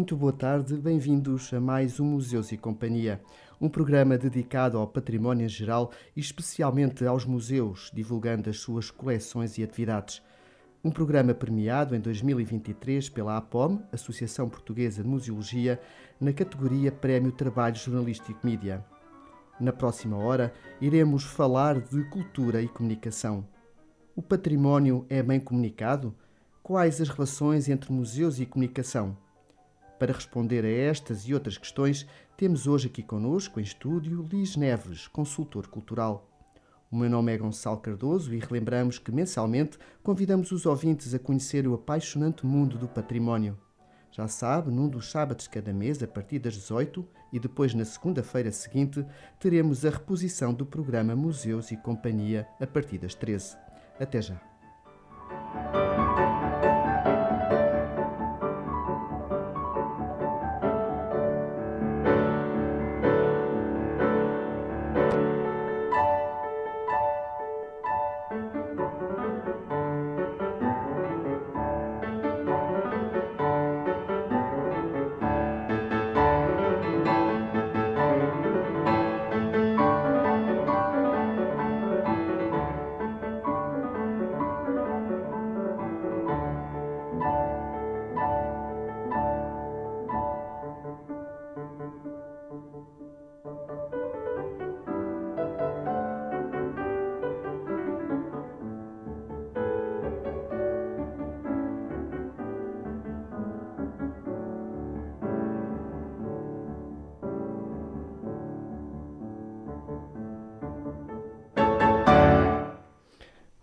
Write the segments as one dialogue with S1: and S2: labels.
S1: muito boa tarde, bem-vindos a mais um Museus e Companhia, um programa dedicado ao património em geral e especialmente aos museus, divulgando as suas coleções e atividades. Um programa premiado em 2023 pela APOM, Associação Portuguesa de Museologia, na categoria Prémio Trabalho Jornalístico Mídia. Na próxima hora, iremos falar de cultura e comunicação. O património é bem comunicado? Quais as relações entre museus e comunicação? Para responder a estas e outras questões, temos hoje aqui connosco, em estúdio, Luís Neves, consultor cultural. O meu nome é Gonçalo Cardoso e relembramos que mensalmente convidamos os ouvintes a conhecer o apaixonante mundo do património. Já sabe, num dos sábados de cada mês, a partir das 18 e depois na segunda-feira seguinte, teremos a reposição do programa Museus e Companhia a partir das 13. Até já.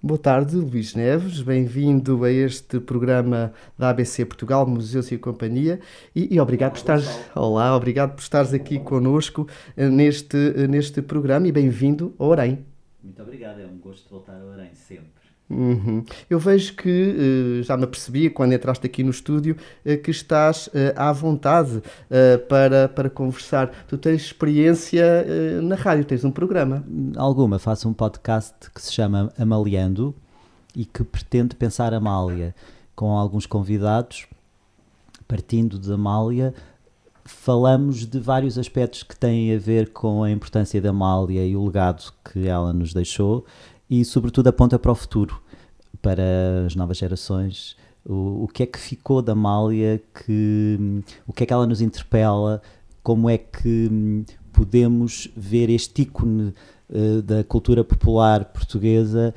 S1: Boa tarde, Luís Neves, bem-vindo a este programa da ABC Portugal, Museus e Companhia, e obrigado por estares, obrigado por estares aqui connosco neste programa e bem-vindo a Orém.
S2: Muito obrigado, é um gosto voltar a Orém sempre.
S1: Eu vejo que, já me apercebi quando entraste aqui no estúdio, que estás à vontade para conversar. Tu tens experiência na rádio, tens um programa.
S2: Alguma, faço um podcast que se chama Amaliando e que pretende pensar a Amália com alguns convidados. Partindo de Amália, falamos de vários aspectos que têm a ver com a importância da Amália e o legado que ela nos deixou. E, sobretudo, aponta para o futuro, para as novas gerações. O que é que ficou da Amália, o que é que ela nos interpela, como é que podemos ver este ícone da cultura popular portuguesa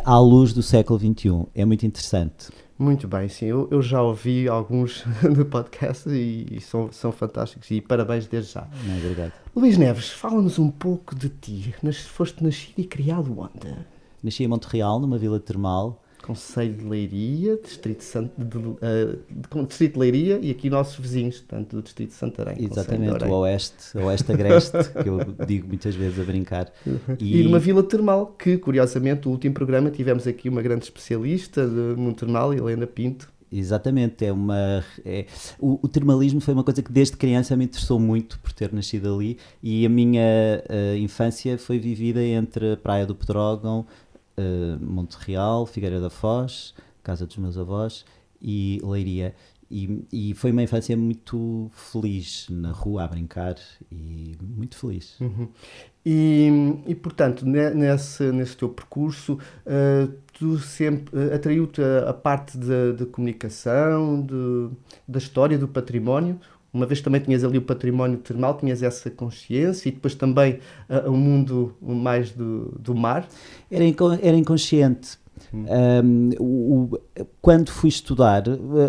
S2: à luz do século XXI. É muito interessante.
S1: Muito bem, sim. Eu já ouvi alguns do podcast e são fantásticos e parabéns desde já.
S2: Obrigado.
S1: Luís Neves, fala-nos um pouco de ti. Foste nascido e criado onde?
S2: Nasci em Montreal, numa vila termal.
S1: Concelho de Leiria, Distrito de Leiria e aqui nossos vizinhos, portanto, do Distrito de Santarém.
S2: Exatamente, o Oeste Agreste, que eu digo muitas vezes a brincar.
S1: E numa vila termal, que curiosamente, o último programa tivemos aqui uma grande especialista no termal, Helena Pinto.
S2: Exatamente, o termalismo foi uma coisa que desde criança me interessou muito por ter nascido ali e a minha infância foi vivida entre a Praia do Pedrógão, Monte Real, Figueira da Foz, casa dos meus avós e Leiria. E foi uma infância muito feliz na rua a brincar e muito feliz.
S1: E portanto, nesse teu percurso, tu sempre atraiu-te a parte de comunicação, da história, do património. Uma vez também tinhas ali o património termal, tinhas essa consciência e depois também o mundo mais do mar.
S2: Era inconsciente. Quando fui estudar,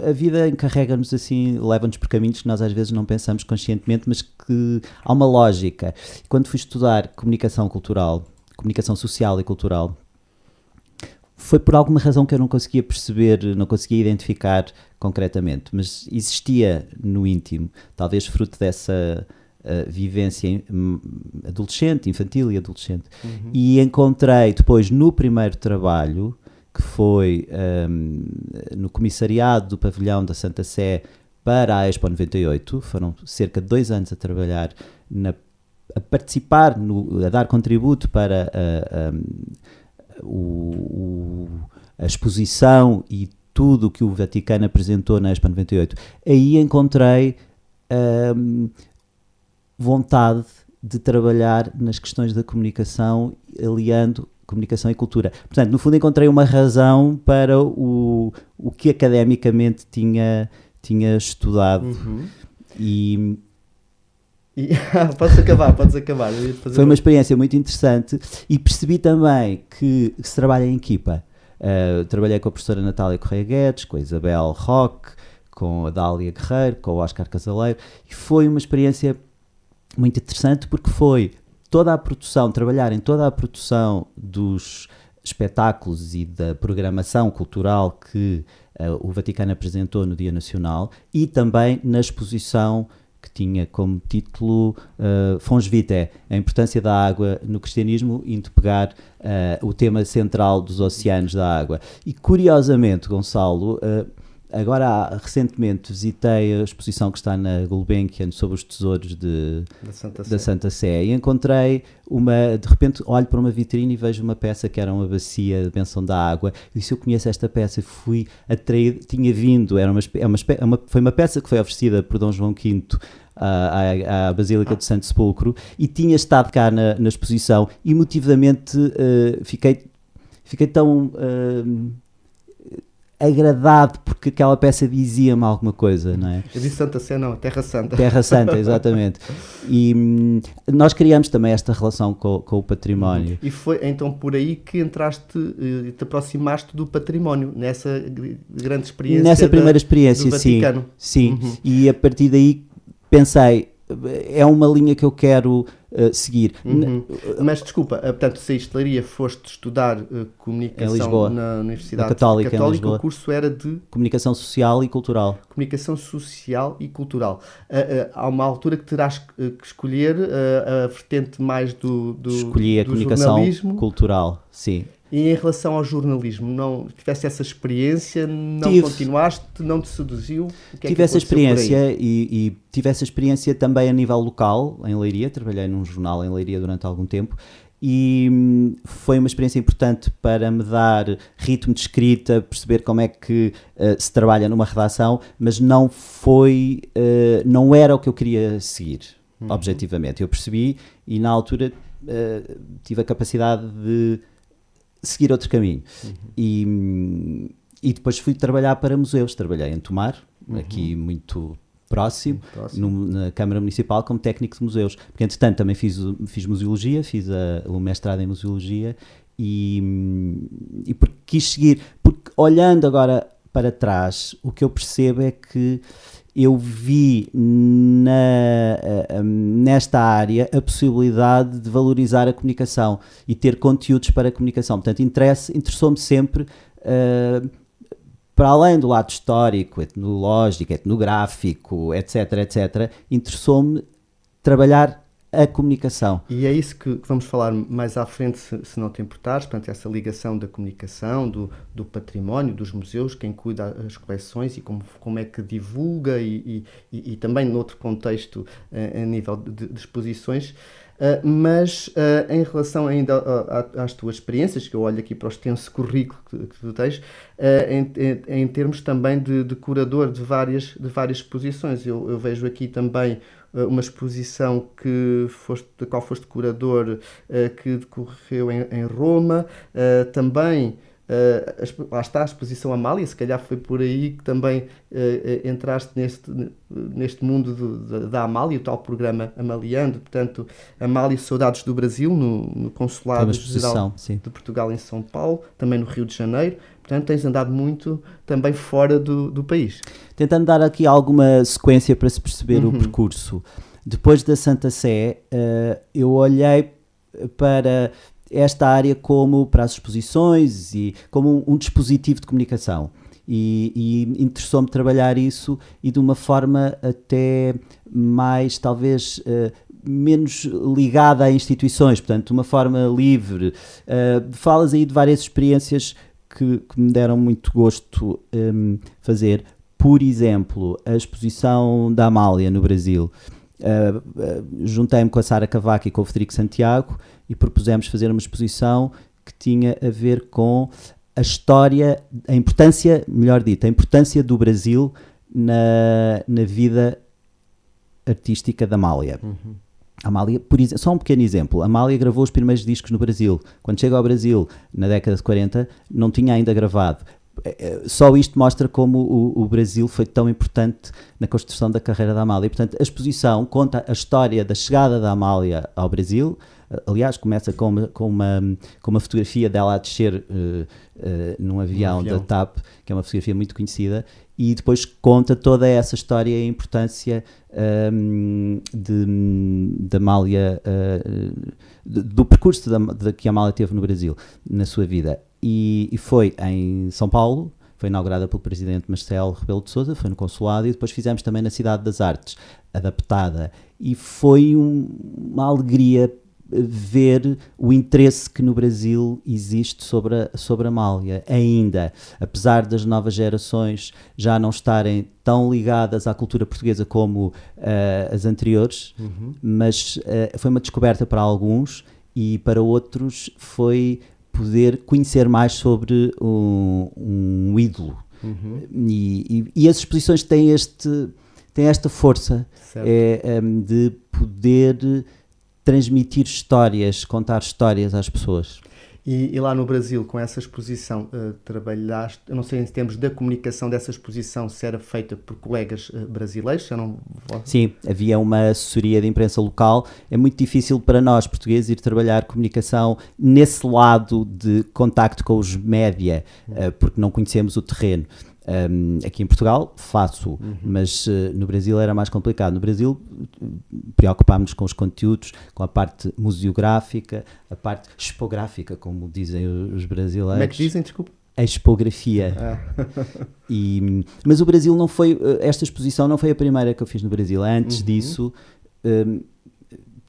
S2: a vida encarrega-nos assim, leva-nos por caminhos que nós às vezes não pensamos conscientemente, mas que há uma lógica. Quando fui estudar comunicação cultural, comunicação social e cultural, foi por alguma razão que eu não conseguia perceber, não conseguia identificar concretamente, mas existia no íntimo, talvez fruto dessa vivência adolescente, infantil e adolescente. E encontrei depois no primeiro trabalho, que foi no comissariado do pavilhão da Santa Sé para a Expo 98, foram cerca de 2 anos a trabalhar, a participar, a dar contributo para a exposição e tudo o que o Vaticano apresentou na Expo 98. Aí encontrei vontade de trabalhar nas questões da comunicação, aliando comunicação e cultura. Portanto, no fundo encontrei uma razão para o que academicamente tinha estudado.
S1: Podes acabar.
S2: Foi uma experiência muito interessante e percebi também que se trabalha em equipa. Trabalhei com a professora Natália Correia Guedes, com a Isabel Roque, com a Dália Guerreiro, com o Oscar Casaleiro, e foi uma experiência muito interessante porque foi trabalhar em toda a produção dos espetáculos e da programação cultural que o Vaticano apresentou no Dia Nacional e também na exposição que tinha como título Fons Vitae, a importância da água no cristianismo, indo pegar o tema central dos oceanos da água. E curiosamente, Gonçalo, agora recentemente visitei a exposição que está na Gulbenkian sobre os tesouros da Santa Sé e encontrei de repente olho para uma vitrine e vejo uma peça que era uma bacia de benção da água e disse, eu conheço esta peça, fui atraído, tinha vindo, foi uma peça que foi oferecida por Dom João V à Basílica do Santo Sepulcro e tinha estado cá na exposição e emotivamente fiquei tão agradado porque aquela peça dizia-me alguma coisa, não é?
S1: Eu disse Santa Sé, não, Terra Santa.
S2: Terra Santa, exatamente. E nós criamos também esta relação com o património.
S1: E foi então por aí que entraste e te aproximaste do património, nessa grande experiência.
S2: Nessa primeira experiência,
S1: do Vaticano.
S2: Sim. E a partir daí pensei, é uma linha que eu quero seguir.
S1: Mas desculpa, portanto, se a hostelaria foste estudar comunicação
S2: em Lisboa,
S1: na Universidade
S2: Católica em Lisboa.
S1: O curso era de
S2: Comunicação Social e Cultural.
S1: Comunicação Social e Cultural. Há uma altura que terás que escolher a vertente mais
S2: Escolhi a
S1: do
S2: comunicação
S1: jornalismo.
S2: Cultural, sim.
S1: E em relação ao jornalismo, não tiveste essa experiência, continuaste, não te seduziu?
S2: Tive essa experiência e tive essa experiência também a nível local, em Leiria, trabalhei num jornal em Leiria durante algum tempo e foi uma experiência importante para me dar ritmo de escrita, perceber como é que se trabalha numa redação, mas não era o que eu queria seguir, objetivamente. Eu percebi e na altura tive a capacidade de seguir outro caminho. E depois fui trabalhar para museus. Trabalhei em Tomar, aqui muito próximo. Na Câmara Municipal, como técnico de museus. Porque, entretanto, também fiz museologia, fiz o mestrado em museologia e porque quis seguir. Porque, olhando agora para trás, o que eu percebo é que eu vi nesta área a possibilidade de valorizar a comunicação e ter conteúdos para a comunicação. Portanto, interessou-me sempre, para além do lado histórico, etnológico, etnográfico, etc., interessou-me trabalhar a comunicação.
S1: E é isso que vamos falar mais à frente, se não te importares, portanto, essa ligação da comunicação, do património, dos museus, quem cuida as coleções e como é que divulga e também noutro contexto a nível de exposições. Mas em relação ainda às tuas experiências, que eu olho aqui para o extenso currículo que tu tens, em termos também de curador de várias exposições, eu vejo aqui também uma exposição da qual foste curador, que decorreu em Roma, também lá está a exposição Amália, se calhar foi por aí que também entraste neste mundo da Amália, o tal programa Amaliando, portanto, Amália Saudades do Brasil, no Consulado Geral de Portugal em São Paulo, também no Rio de Janeiro. Portanto, tens andado muito também fora do país.
S2: Tentando dar aqui alguma sequência para se perceber o percurso. Depois da Santa Sé, eu olhei para esta área como para as exposições e como um dispositivo de comunicação. E interessou-me trabalhar isso e de uma forma até mais, talvez, menos ligada a instituições, portanto, de uma forma livre. Falas aí de várias experiências que me deram muito gosto fazer. Por exemplo, a exposição da Amália no Brasil. Juntei-me com a Sara Cavaco e com o Frederico Santiago e propusemos fazer uma exposição que tinha a ver com a história, a importância do Brasil na vida artística da Amália. A Amália, por exemplo, só um pequeno exemplo, a Amália gravou os primeiros discos no Brasil. Quando chega ao Brasil, na década de 40, não tinha ainda gravado. Só isto mostra como o Brasil foi tão importante na construção da carreira da Amália. Portanto, a exposição conta a história da chegada da Amália ao Brasil. Aliás, começa com uma fotografia dela a descer num avião da TAP, que é uma fotografia muito conhecida, e depois conta toda essa história e a importância da Amália, do percurso que a Amália teve no Brasil, na sua vida. E foi em São Paulo, foi inaugurada pelo presidente Marcelo Rebelo de Sousa, foi no consulado, e depois fizemos também na Cidade das Artes, adaptada. E foi uma alegria ver o interesse que no Brasil existe sobre a Amália. Ainda, apesar das novas gerações já não estarem tão ligadas à cultura portuguesa como as anteriores, mas foi uma descoberta para alguns, e para outros foi poder conhecer mais sobre um ídolo. E as exposições têm esta força de poder transmitir histórias, contar histórias às pessoas.
S1: E lá no Brasil, com essa exposição, trabalhaste, eu não sei em termos da comunicação dessa exposição, se era feita por colegas brasileiros?
S2: Sim, havia uma assessoria de imprensa local. É muito difícil para nós, portugueses, ir trabalhar comunicação nesse lado de contacto com os média, porque não conhecemos o terreno. Aqui em Portugal faço, mas no Brasil era mais complicado. No Brasil preocupámos-nos com os conteúdos, com a parte museográfica, a parte expográfica, como dizem os brasileiros.
S1: Como é que dizem, desculpa?
S2: A expografia. Mas o Brasil não foi, esta exposição não foi a primeira que eu fiz no Brasil. Antes disso,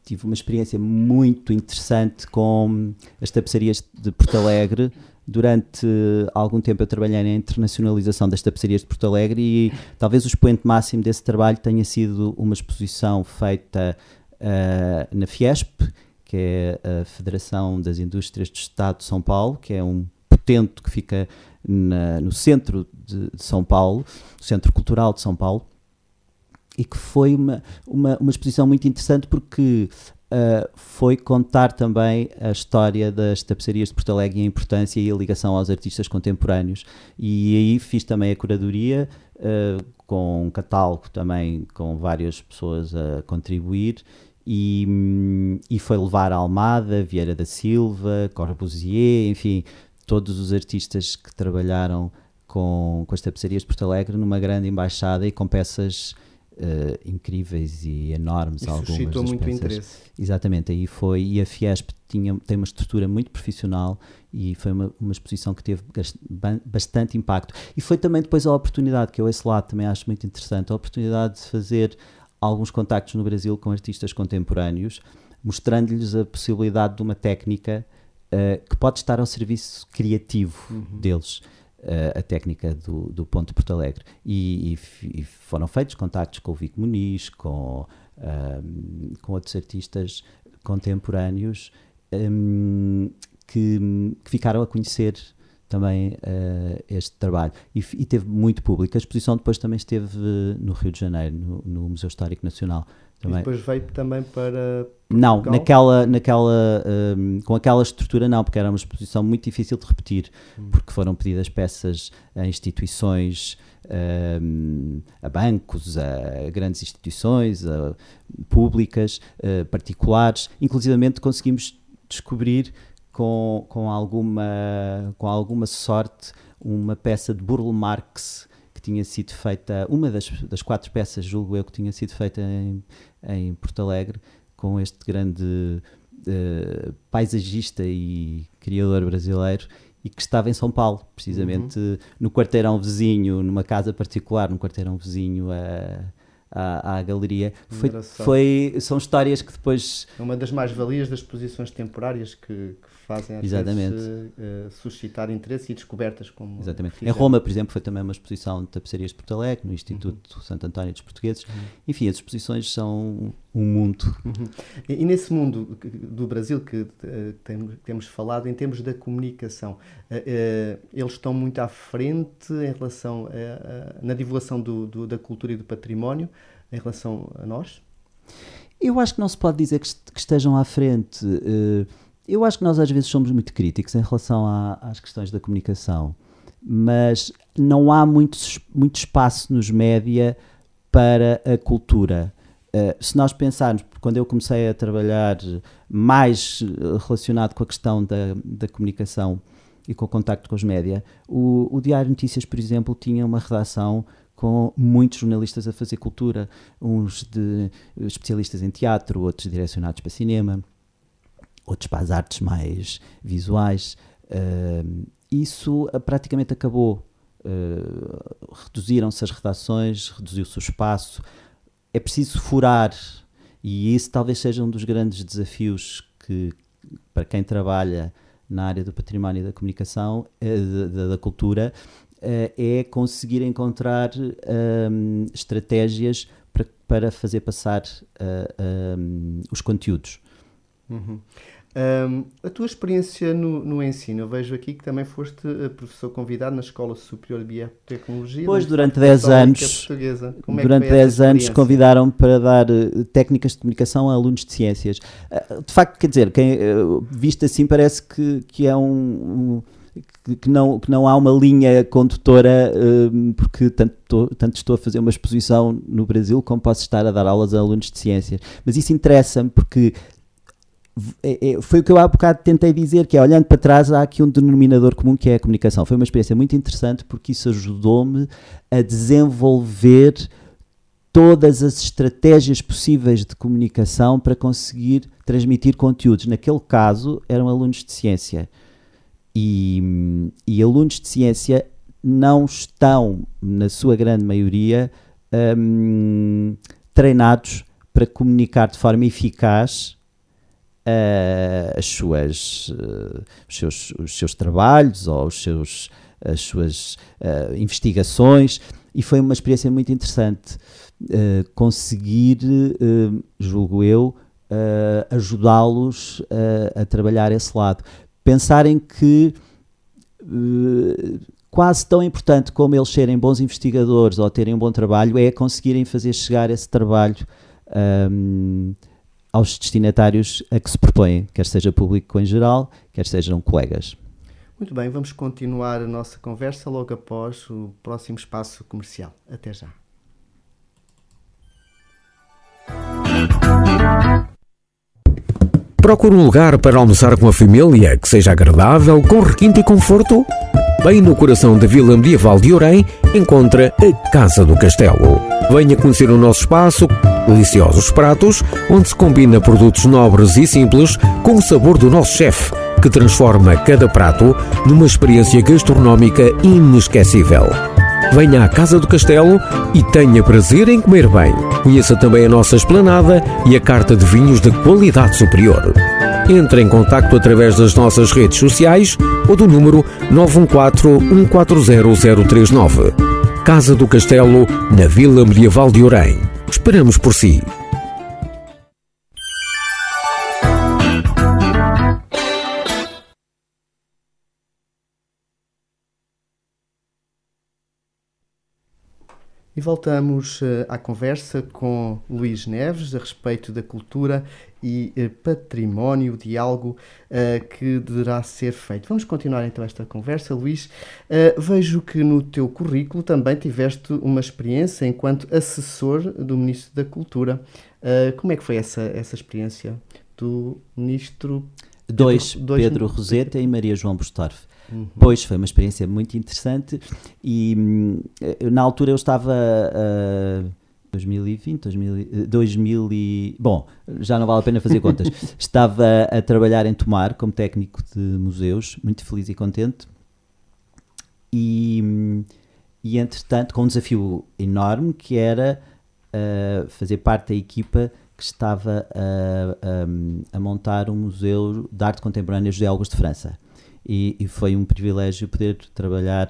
S2: tive uma experiência muito interessante com as tapeçarias de Porto Alegre. Durante algum tempo eu trabalhei na internacionalização das tapeçarias de Porto Alegre, e talvez o expoente máximo desse trabalho tenha sido uma exposição feita na Fiesp, que é a Federação das Indústrias do Estado de São Paulo, que é um potente que fica no centro de São Paulo, no Centro Cultural de São Paulo, e que foi uma exposição muito interessante porque foi contar também a história das tapeçarias de Porto Alegre e a importância e a ligação aos artistas contemporâneos. E aí fiz também a curadoria, com um catálogo também com várias pessoas a contribuir, e foi levar a Almada, Vieira da Silva, Corbusier, enfim, todos os artistas que trabalharam com as tapeçarias de Porto Alegre numa grande embaixada e com peças incríveis e enormes.
S1: E
S2: algumas
S1: suscitou
S2: das
S1: muito
S2: peças.
S1: interesse.
S2: Exatamente, aí foi, e a Fiesp tem uma estrutura muito profissional, e foi uma exposição que teve bastante impacto. E foi também depois a oportunidade, que eu esse lado também acho muito interessante, a oportunidade de fazer alguns contactos no Brasil com artistas contemporâneos, mostrando-lhes a possibilidade de uma técnica que pode estar ao serviço criativo deles. A técnica do Ponto de Porto Alegre, e foram feitos contactos com o Vico Muniz, com outros artistas contemporâneos, que ficaram a conhecer também este trabalho, e teve muito público. A exposição depois também esteve no Rio de Janeiro, no Museu Histórico Nacional. Também.
S1: E depois veio também para Portugal?
S2: Não, com aquela estrutura não, porque era uma exposição muito difícil de repetir, porque foram pedidas peças a instituições, a bancos, a grandes instituições, públicas, particulares. Inclusivamente conseguimos descobrir com alguma sorte uma peça de Burle Marx que tinha sido feita, uma das 4 peças, julgo eu, que tinha sido feita em Porto Alegre, com este grande paisagista e criador brasileiro, e que estava em São Paulo, precisamente no quarteirão vizinho, numa casa particular, num quarteirão vizinho à galeria. São histórias que depois...
S1: É uma das mais-valias das exposições temporárias que fazem às vezes suscitar interesse e descobertas. Como
S2: exatamente. Em Roma, por exemplo, foi também uma exposição de tapeçarias de Porto Alegre, no Instituto Santo António dos Portugueses. Enfim, as exposições são um mundo.
S1: E nesse mundo do Brasil que temos falado, em termos da comunicação, eles estão muito à frente em relação na divulgação da cultura e do património, em relação a nós?
S2: Eu acho que não se pode dizer que estejam à frente. Eu acho que nós às vezes somos muito críticos em relação às questões da comunicação, mas não há muito espaço nos média para a cultura. Se nós pensarmos, quando eu comecei a trabalhar mais relacionado com a questão da comunicação e com o contacto com os média, o Diário de Notícias, por exemplo, tinha uma redação com muitos jornalistas a fazer cultura, uns especialistas em teatro, outros direcionados para cinema, outros para as artes mais visuais. Isso praticamente acabou. Reduziram-se as redações, reduziu-se o espaço. É preciso furar, e isso talvez seja um dos grandes desafios que, para quem trabalha na área do património e da comunicação, da cultura, é conseguir encontrar estratégias para fazer passar os conteúdos.
S1: Uhum. A tua experiência no ensino, eu vejo aqui que também foste professor convidado na Escola Superior de Biotecnologia.
S2: Pois, durante 10 anos, convidaram-me para dar técnicas de comunicação a alunos de ciências. De facto, quer dizer, visto assim parece que é que não há uma linha condutora, porque tanto estou a fazer uma exposição no Brasil como posso estar a dar aulas a alunos de ciências. Mas isso interessa-me porque foi o que eu há bocado tentei dizer, que é, olhando para trás, há aqui um denominador comum que é a comunicação. Foi uma experiência muito interessante porque isso ajudou-me a desenvolver todas as estratégias possíveis de comunicação para conseguir transmitir conteúdos. Naquele caso, eram alunos de ciência. E alunos de ciência não estão, na sua grande maioria, treinados para comunicar de forma eficaz os seus trabalhos ou as suas investigações, e foi uma experiência muito interessante conseguir, julgo eu, ajudá-los a trabalhar esse lado. Pensarem que quase tão importante como eles serem bons investigadores ou terem um bom trabalho é conseguirem fazer chegar esse trabalho aos destinatários a que se propõem, quer seja público em geral, quer sejam colegas.
S1: Muito bem, vamos continuar a nossa conversa logo após o próximo espaço comercial. Até já.
S3: Procura um lugar para almoçar com a família que seja agradável, com requinte e conforto? Bem no coração da Vila Medieval de Orém, encontra a Casa do Castelo. Venha conhecer o nosso espaço, deliciosos pratos, onde se combina produtos nobres e simples com o sabor do nosso chefe, que transforma cada prato numa experiência gastronómica inesquecível. Venha à Casa do Castelo e tenha prazer em comer bem. Conheça também a nossa esplanada e a carta de vinhos de qualidade superior. Entre em contacto através das nossas redes sociais ou do número 914-140-039. Casa do Castelo, na Vila Medieval de Orém. Esperamos por si.
S1: E voltamos à conversa com Luís Neves a respeito da cultura e património, o diálogo que deverá ser feito. Vamos continuar então esta conversa, Luís. Vejo que no teu currículo também tiveste uma experiência enquanto assessor do Ministro da Cultura. Como é que foi essa experiência do Ministro?
S2: Pedro Roseta e Maria João Bustorff. Uhum. Pois, foi uma experiência muito interessante e na altura eu estava 2000 e... Bom, já não vale a pena fazer contas. Estava a trabalhar em Tomar como técnico de museus, muito feliz e contente e entretanto com um desafio enorme que era fazer parte da equipa que estava a montar um museu de arte contemporânea José Augusto de França. E foi um privilégio poder trabalhar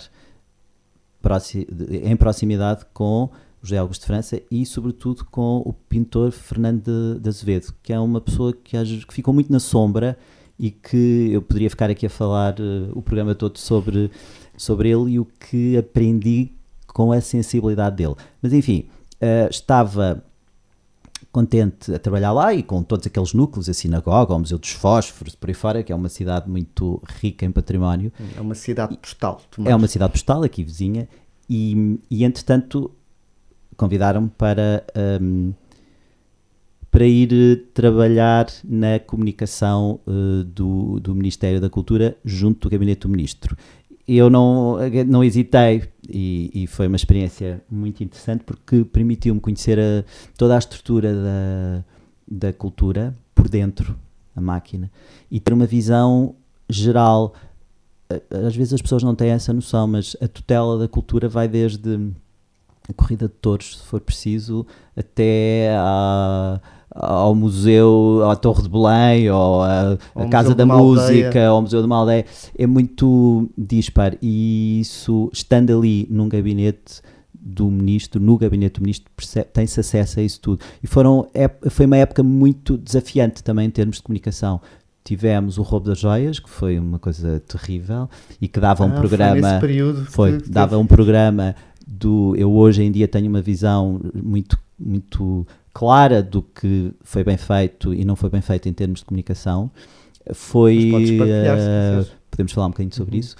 S2: em proximidade com José Augusto de França e, sobretudo, com o pintor Fernando de Azevedo, que é uma pessoa que ficou muito na sombra e que eu poderia ficar aqui a falar o programa todo sobre ele e o que aprendi com a sensibilidade dele. Mas, enfim, estava contente a trabalhar lá e com todos aqueles núcleos, a sinagoga, o Museu dos Fósforos, por aí fora, que é uma cidade muito rica em património.
S1: É uma cidade postal. Tomás.
S2: É uma cidade postal, aqui vizinha, e entretanto convidaram-me para ir trabalhar na comunicação do Ministério da Cultura junto do Gabinete do Ministro. Eu não hesitei e foi uma experiência muito interessante porque permitiu-me conhecer toda a estrutura da cultura por dentro, a máquina, e ter uma visão geral. Às vezes as pessoas não têm essa noção, mas a tutela da cultura vai desde a corrida de touros, se for preciso, até ao museu, à Torre de Belém, ou a Casa da Música, ou ao Museu de uma Aldeia. É muito dispar, e isso, estando ali num gabinete do Ministro, no Gabinete do Ministro, tem-se acesso a isso tudo. E foi uma época muito desafiante também em termos de comunicação. Tivemos o roubo das joias, que foi uma coisa terrível, e que dava um programa...
S1: Foi nesse período
S2: dava um programa eu hoje em dia tenho uma visão muito, muito clara do que foi bem feito e não foi bem feito em termos de comunicação.
S1: Podes partilhar, se quiseres.
S2: Podemos falar um bocadinho sobre isso.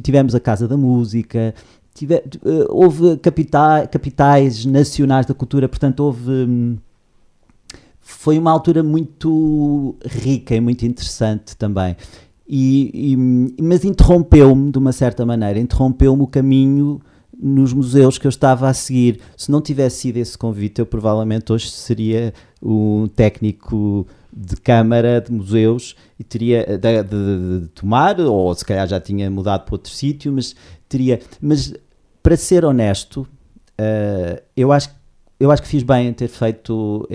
S2: Tivemos a Casa da Música, houve capitais nacionais da cultura, portanto foi uma altura muito rica e muito interessante também. Mas interrompeu-me, de uma certa maneira, o caminho nos museus que eu estava a seguir. Se não tivesse sido esse convite, eu provavelmente hoje seria um técnico de câmara de museus e teria de tomar, ou se calhar já tinha mudado para outro sítio, mas para ser honesto, eu acho que fiz bem em ter feito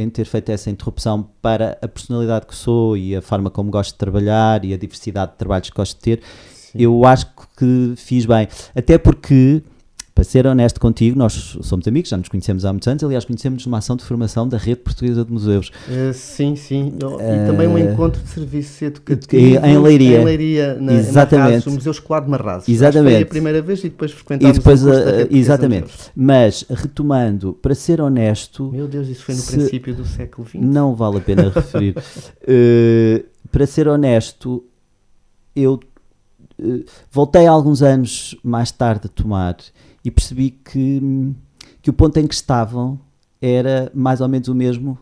S2: essa interrupção para a personalidade que sou e a forma como gosto de trabalhar e a diversidade de trabalhos que gosto de ter. Sim. Eu acho que fiz bem. Até porque, para ser honesto contigo, nós somos amigos, já nos conhecemos há muitos anos, aliás, conhecemos numa ação de formação da Rede Portuguesa de Museus.
S1: Sim. E também um encontro de serviço educativo
S2: em Leiria,
S1: exatamente. No Museu Escolar de Marrazes.
S2: Exatamente.
S1: Foi a primeira vez e depois frequentámos o curso da Rede
S2: exatamente. Mas, retomando, para ser honesto...
S1: Meu Deus, isso foi no princípio do século XX.
S2: Não vale a pena referir. Para ser honesto, eu voltei alguns anos mais tarde a tomar e percebi que o ponto em que estavam era mais ou menos o mesmo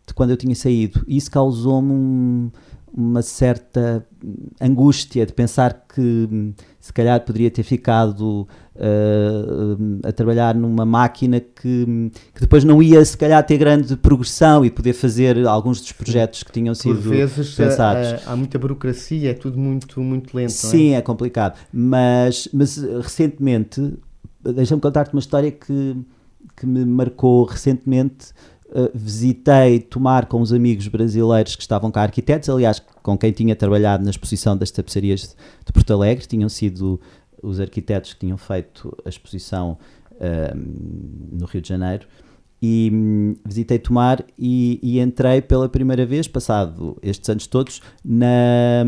S2: de quando eu tinha saído. E isso causou-me uma certa angústia de pensar que se calhar poderia ter ficado a trabalhar numa máquina que depois não ia se calhar ter grande progressão e poder fazer alguns dos projetos que tinham sido pensados.
S1: Há muita burocracia, é tudo muito, muito lento.
S2: Sim, não é? É complicado. Mas recentemente, deixa-me contar-te uma história que me marcou recentemente. Visitei Tomar com os amigos brasileiros que estavam cá, arquitetos, aliás, com quem tinha trabalhado na exposição das tapeçarias de Porto Alegre, tinham sido os arquitetos que tinham feito a exposição no Rio de Janeiro, e visitei Tomar e entrei pela primeira vez, passado estes anos todos, na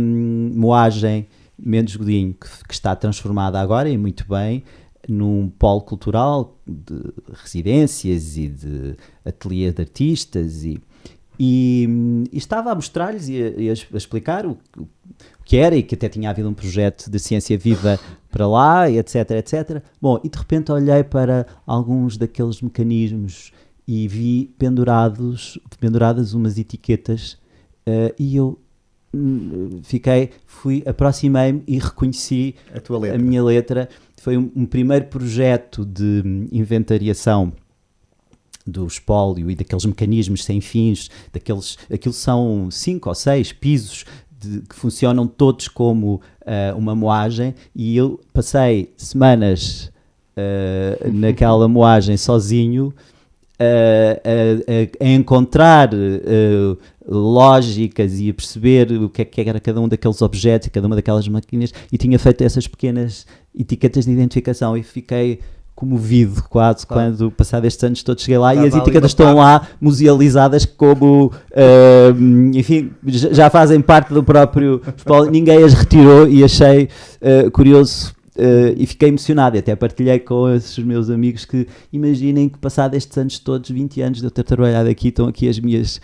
S2: moagem Mendes Godinho, que está transformada agora, e muito bem, num polo cultural de residências e de ateliês de artistas, e estava a mostrar-lhes e a explicar o que era, e que até tinha havido um projeto de ciência viva para lá, e etc, etc. Bom, e de repente olhei para alguns daqueles mecanismos e vi penduradas umas etiquetas, e eu aproximei-me e reconheci a minha letra. Foi um primeiro projeto de inventariação do espólio e daqueles mecanismos sem fins, aquilo são 5 ou 6 pisos que funcionam todos como uma moagem, e eu passei semanas naquela moagem sozinho, a encontrar lógicas e a perceber o que era cada um daqueles objetos e cada uma daquelas máquinas, e tinha feito essas pequenas etiquetas de identificação, e fiquei comovido quase quando, passado estes anos todos, cheguei lá e as etiquetas estão lá musealizadas como, enfim, já fazem parte do próprio espólio. Ninguém as retirou, e achei curioso E fiquei emocionado, e até partilhei com esses meus amigos que imaginem que passado estes anos todos, 20 anos de eu ter trabalhado aqui, estão aqui as minhas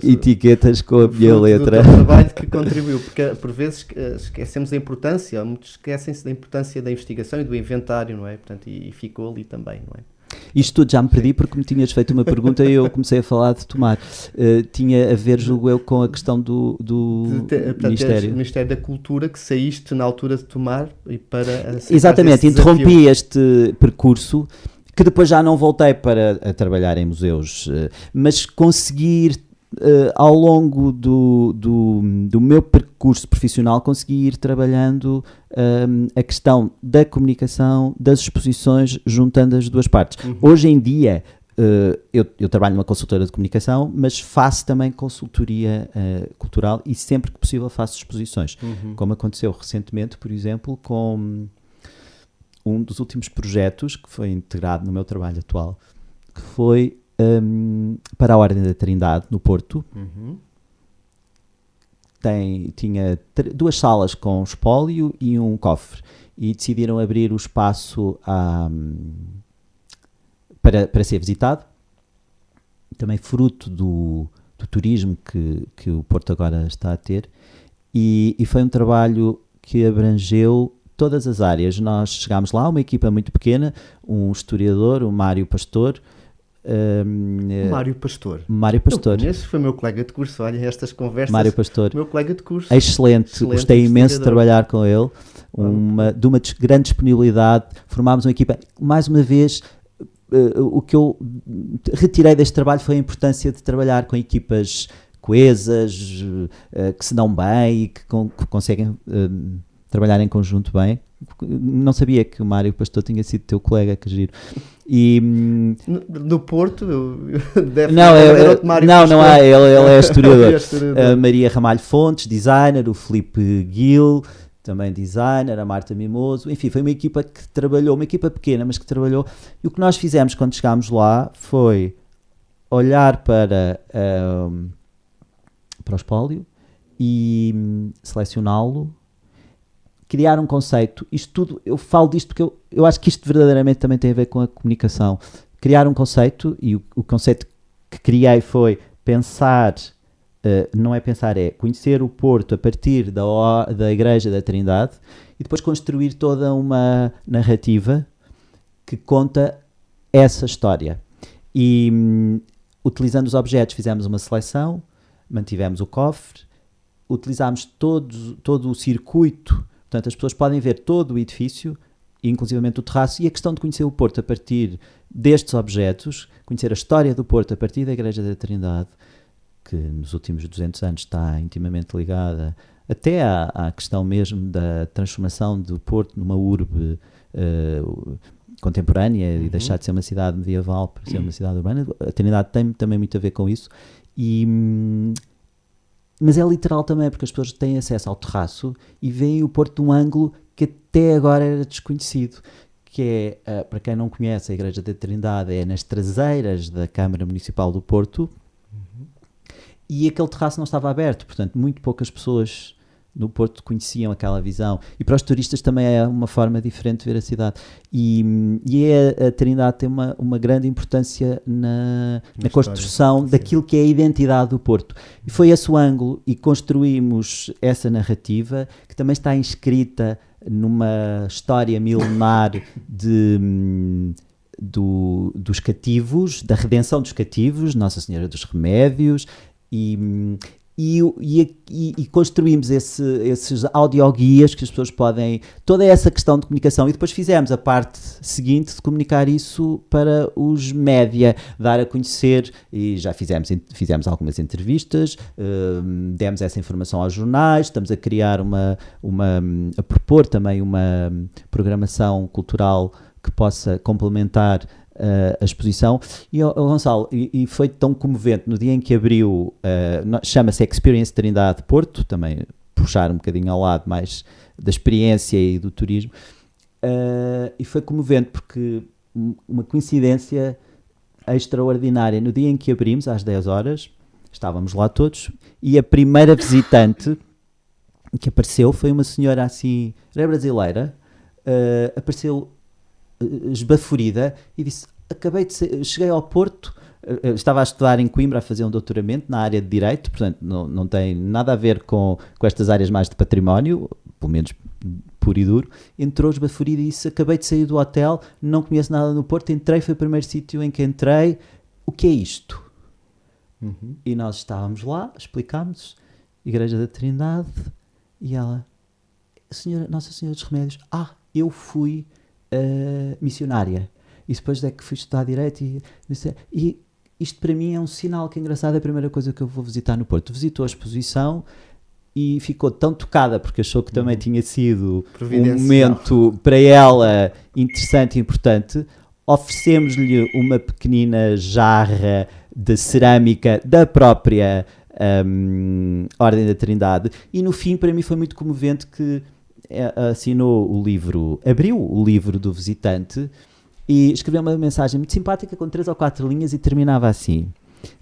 S2: etiquetas com a minha letra.
S1: Do trabalho que contribuiu, porque por vezes esquecemos a importância, muitos esquecem-se da importância da investigação e do inventário, não é? Portanto, e ficou ali também, não é?
S2: Isto tudo já me perdi porque me tinhas feito uma pergunta e eu comecei a falar de Tomar. Tinha a ver, julgo eu, com a questão do Ministério.
S1: O Ministério da Cultura, que saíste na altura de Tomar e para...
S2: Exatamente, interrompi este percurso, que depois já não voltei para a trabalhar em museus, mas conseguir... ao longo do meu percurso profissional consegui ir trabalhando a questão da comunicação, das exposições, juntando as duas partes. Hoje em dia eu trabalho numa consultora de comunicação, mas faço também consultoria cultural e sempre que possível faço exposições, como aconteceu recentemente, por exemplo, com um dos últimos projetos que foi integrado no meu trabalho atual, que foi para a Ordem da Trindade, no Porto. Tinha 2 salas com espólio e um cofre. E decidiram abrir o espaço para ser visitado. Também fruto do turismo que o Porto agora está a ter. E foi um trabalho que abrangeu todas as áreas. Nós chegámos lá, uma equipa muito pequena, um historiador, o Mário Pastor,
S1: Mário Pastor.
S2: Eu
S1: conheço, foi meu colega de curso. Olha, estas conversas.
S2: Mário Pastor.
S1: Meu colega de curso.
S2: Excelente. Gostei imenso de trabalhar com ele. De uma grande disponibilidade. Formámos uma equipa. Mais uma vez, o que eu retirei deste trabalho foi a importância de trabalhar com equipas coesas, que se dão bem e que conseguem trabalhar em conjunto bem. Não sabia que o Mário Pastor tinha sido teu colega, que giro. E
S1: no Porto
S2: não é, ele é historiador. A Maria Ramalho Fontes, designer, o Filipe Gil, também designer, a Marta Mimoso, enfim, foi uma equipa que trabalhou, uma equipa pequena, mas que trabalhou. E o que nós fizemos quando chegámos lá foi olhar para o espólio e selecioná-lo, criar um conceito. Isto tudo, eu falo disto porque eu acho que isto verdadeiramente também tem a ver com a comunicação. Criar um conceito, e o conceito que criei foi pensar, não é pensar, é conhecer o Porto a partir da Igreja da Trindade e depois construir toda uma narrativa que conta essa história. E utilizando os objetos fizemos uma seleção, mantivemos o cofre, utilizámos todo o circuito. Portanto, as pessoas podem ver todo o edifício, inclusivamente o terraço, e a questão de conhecer o Porto a partir destes objetos, conhecer a história do Porto a partir da Igreja da Trindade, que nos últimos 200 anos está intimamente ligada até à questão mesmo da transformação do Porto numa urbe contemporânea e deixar de ser uma cidade medieval para ser uma cidade urbana. A Trindade tem também muito a ver com isso. Mas é literal também, porque as pessoas têm acesso ao terraço e veem o Porto de um ângulo que até agora era desconhecido, que é, para quem não conhece, a Igreja da Trindade é nas traseiras da Câmara Municipal do Porto, e aquele terraço não estava aberto, portanto muito poucas pessoas no Porto conheciam aquela visão, e para os turistas também é uma forma diferente de ver a cidade, e a Trindade tem uma grande importância na construção daquilo que é a identidade do Porto, e foi esse o ângulo, e construímos essa narrativa que também está inscrita numa história milenar dos cativos, da redenção dos cativos, Nossa Senhora dos Remédios, e construímos esses audioguias que as pessoas podem... Toda essa questão de comunicação. E depois fizemos a parte seguinte de comunicar isso para os média, dar a conhecer, e já fizemos algumas entrevistas, demos essa informação aos jornais, estamos a criar a propor também uma programação cultural que possa complementar a exposição. E Gonçalo, e foi tão comovente no dia em que abriu, chama-se Experience Trindade Porto, também puxar um bocadinho ao lado mais da experiência e do turismo, e foi comovente porque uma coincidência extraordinária. No dia em que abrimos, às 10 horas, estávamos lá todos, e a primeira visitante que apareceu foi uma senhora assim, era brasileira, apareceu esbaforida e disse, cheguei ao Porto, estava a estudar em Coimbra a fazer um doutoramento na área de Direito, portanto não tem nada a ver com estas áreas mais de património, pelo menos puro e duro. Entrou esbaforida e disse, acabei de sair do hotel, não conheço nada no Porto, entrei, foi o primeiro sítio em que entrei, o que é isto? E nós estávamos lá, explicámos, Igreja da Trindade, e ela, Nossa Senhora dos Remédios, eu fui missionária, e depois é que fui estudar Direito, e isto para mim é um sinal que é engraçado, é a primeira coisa que eu vou visitar no Porto. Visitou a exposição e ficou tão tocada, porque achou que também tinha sido um momento para ela interessante e importante. Oferecemos-lhe uma pequenina jarra de cerâmica da própria Ordem da Trindade, e no fim para mim foi muito comovente que assinou o livro, abriu o livro do visitante e escreveu uma mensagem muito simpática com 3 ou 4 linhas e terminava assim: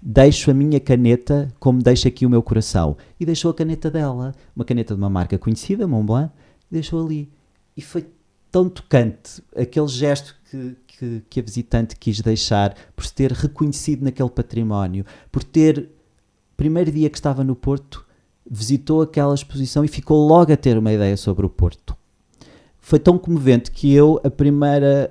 S2: deixo a minha caneta como deixo aqui o meu coração. E deixou a caneta dela, uma caneta de uma marca conhecida, Montblanc, e deixou ali. E foi tão tocante aquele gesto que a visitante quis deixar, por se ter reconhecido naquele património, por ter, primeiro dia que estava no Porto, visitou aquela exposição e ficou logo a ter uma ideia sobre o Porto. Foi tão comovente que a primeira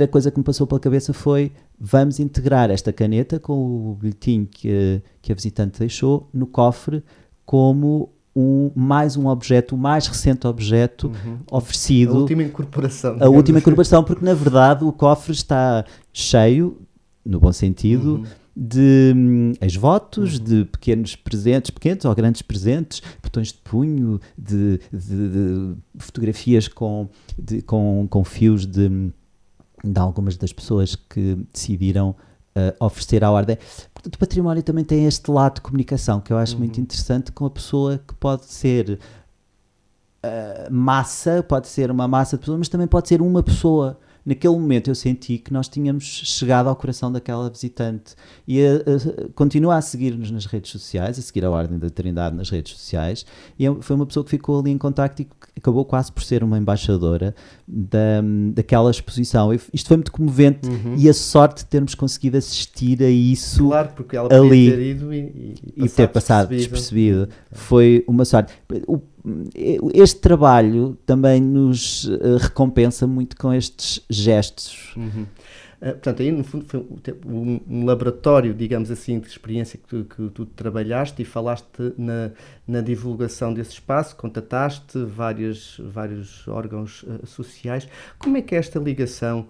S2: coisa que me passou pela cabeça foi: vamos integrar esta caneta com o bilhetinho que a visitante deixou no cofre como mais um objeto, o mais recente objeto oferecido.
S1: A última incorporação.
S2: A última incorporação, porque na verdade o cofre está cheio, no bom sentido, de ex-votos, de pequenos presentes, pequenos ou grandes presentes, botões de punho, de fotografias com fios de algumas das pessoas que decidiram oferecer à Ordem. Portanto, o património também tem este lado de comunicação que eu acho muito interessante, com a pessoa que pode ser massa, pode ser uma massa de pessoas, mas também pode ser uma pessoa. Naquele momento eu senti que nós tínhamos chegado ao coração daquela visitante, e continua a seguir-nos nas redes sociais, a seguir a Ordem da Trindade nas redes sociais, e foi uma pessoa que ficou ali em contacto e que acabou quase por ser uma embaixadora daquela exposição. Isto foi muito comovente, e a sorte de termos conseguido assistir a isso.
S1: Claro, porque ela podia
S2: ali,
S1: ter ido
S2: e ter passado despercebido. Foi uma sorte. Este trabalho também nos recompensa muito com estes gestos.
S1: Portanto, aí no fundo foi um laboratório, digamos assim, de experiência que tu trabalhaste e falaste na divulgação desse espaço, contataste vários órgãos sociais. Como é que é esta ligação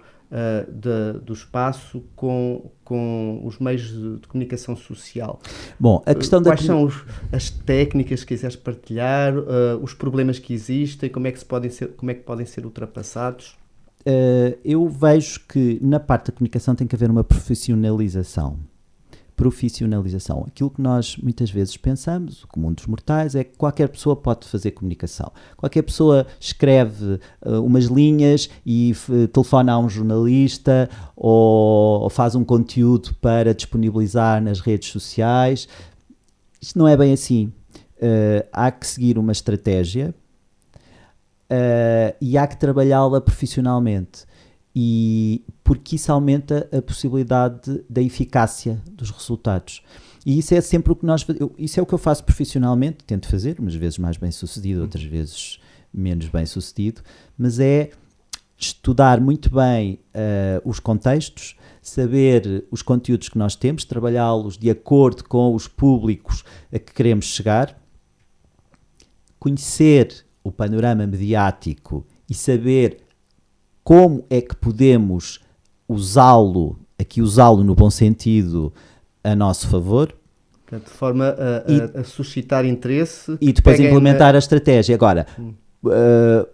S1: do espaço com os meios de comunicação social?
S2: Bom, a questão
S1: Quais são as técnicas que quiseres partilhar, os problemas que existem, como é que podem ser ultrapassados?
S2: Eu vejo que na parte da comunicação tem que haver uma profissionalização. Aquilo que nós muitas vezes pensamos, o comum dos mortais, é que qualquer pessoa pode fazer comunicação. Qualquer pessoa escreve umas linhas e telefona a um jornalista ou faz um conteúdo para disponibilizar nas redes sociais. Isto não é bem assim. Há que seguir uma estratégia e há que trabalhá-la profissionalmente. Porque isso aumenta a possibilidade da eficácia dos resultados. E isso é sempre o que isso é o que eu faço profissionalmente, tento fazer, umas vezes mais bem sucedido, outras vezes menos bem sucedido, mas é estudar muito bem os contextos, saber os conteúdos que nós temos, trabalhá-los de acordo com os públicos a que queremos chegar, conhecer o panorama mediático e saber como é que podemos usá-lo no bom sentido, a nosso favor.
S1: De forma a suscitar interesse.
S2: E depois implementar a estratégia. Agora,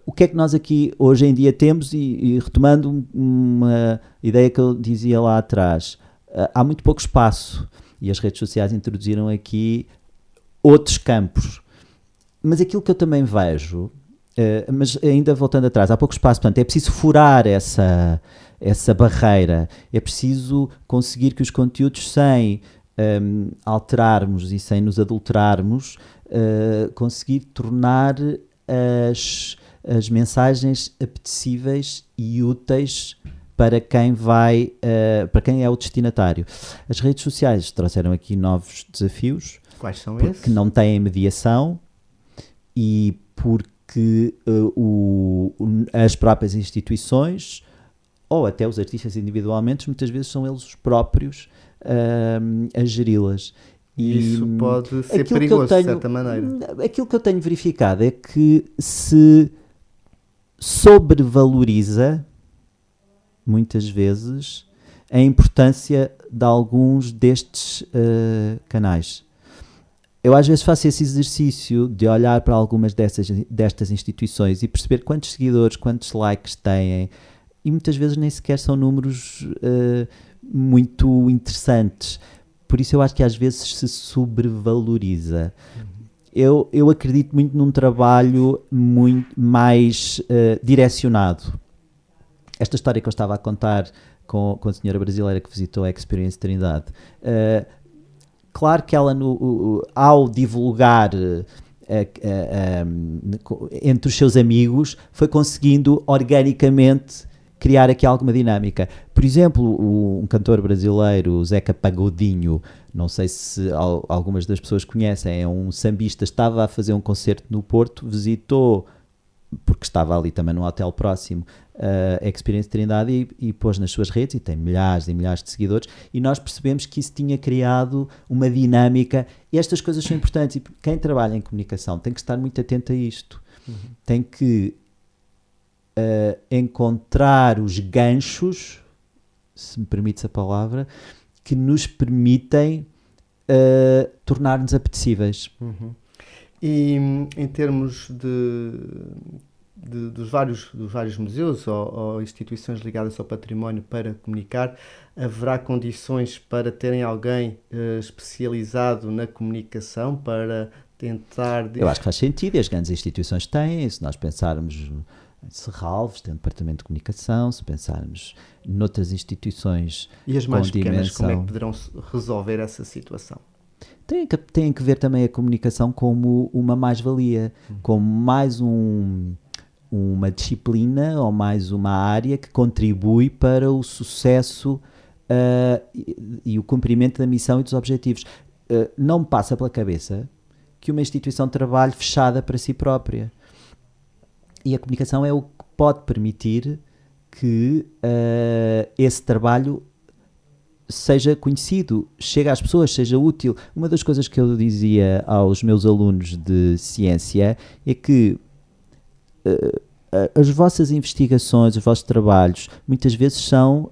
S2: o que é que nós aqui hoje em dia temos, e retomando uma ideia que eu dizia lá atrás, há muito pouco espaço e as redes sociais introduziram aqui outros campos. Mas aquilo que eu também vejo, mas ainda voltando atrás, há pouco espaço, portanto é preciso furar essa barreira, é preciso conseguir que os conteúdos, sem alterarmos e sem nos adulterarmos, conseguir tornar as mensagens apetecíveis e úteis para quem vai, para quem é o destinatário. As redes sociais trouxeram aqui novos desafios.
S1: Quais são
S2: porque
S1: esses?
S2: não têm mediação e porque as próprias instituições ou até os artistas individualmente, muitas vezes são eles os próprios a geri-las.
S1: E isso pode ser perigoso, de certa maneira.
S2: Aquilo que eu tenho verificado é que se sobrevaloriza muitas vezes a importância de alguns destes canais. Eu às vezes faço esse exercício de olhar para algumas destas instituições e perceber quantos seguidores, quantos likes têm, e muitas vezes nem sequer são números muito interessantes. Por isso eu acho que às vezes se sobrevaloriza. Eu acredito muito num trabalho muito mais direcionado. Esta história que eu estava a contar com a senhora brasileira que visitou a Experience Trindade, claro que ela, ao divulgar entre os seus amigos, foi conseguindo organicamente criar aqui alguma dinâmica. Por exemplo, um cantor brasileiro, Zeca Pagodinho, não sei se algumas das pessoas conhecem, é um sambista, estava a fazer um concerto no Porto, visitou, porque estava ali também num hotel próximo, a Experience Trindade e pôs nas suas redes, e tem milhares e milhares de seguidores, e nós percebemos que isso tinha criado uma dinâmica, e estas coisas são importantes, e quem trabalha em comunicação tem que estar muito atento a isto. Tem que encontrar os ganchos, se me permites a palavra, que nos permitem tornar-nos apetecíveis.
S1: E em termos dos vários museus ou instituições ligadas ao património para comunicar, haverá condições para terem alguém especializado na comunicação para tentar...
S2: Eu acho que faz sentido, e as grandes instituições têm, se nós pensarmos em Serralves, tem um departamento de comunicação, se pensarmos noutras instituições
S1: e as mais
S2: com
S1: pequenas,
S2: dimensão...
S1: como é que poderão resolver essa situação?
S2: Tem que ver também a comunicação como uma mais-valia, como mais uma disciplina ou mais uma área que contribui para o sucesso e o cumprimento da missão e dos objetivos. Não me passa pela cabeça que uma instituição trabalhe fechada para si própria. E a comunicação é o que pode permitir que esse trabalho seja conhecido, chegue às pessoas, seja útil. Uma das coisas que eu dizia aos meus alunos de ciência é que as vossas investigações, os vossos trabalhos, muitas vezes são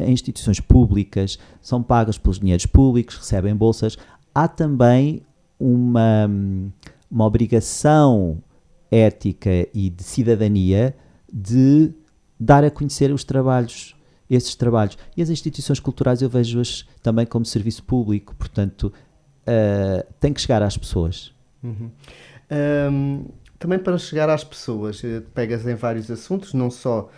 S2: em instituições públicas, são pagas pelos dinheiros públicos, recebem bolsas. Há também uma obrigação ética e de cidadania de dar a conhecer esses trabalhos. E as instituições culturais eu vejo-as também como serviço público, portanto, tem que chegar às pessoas.
S1: Também para chegar às pessoas, pegas em vários assuntos, não só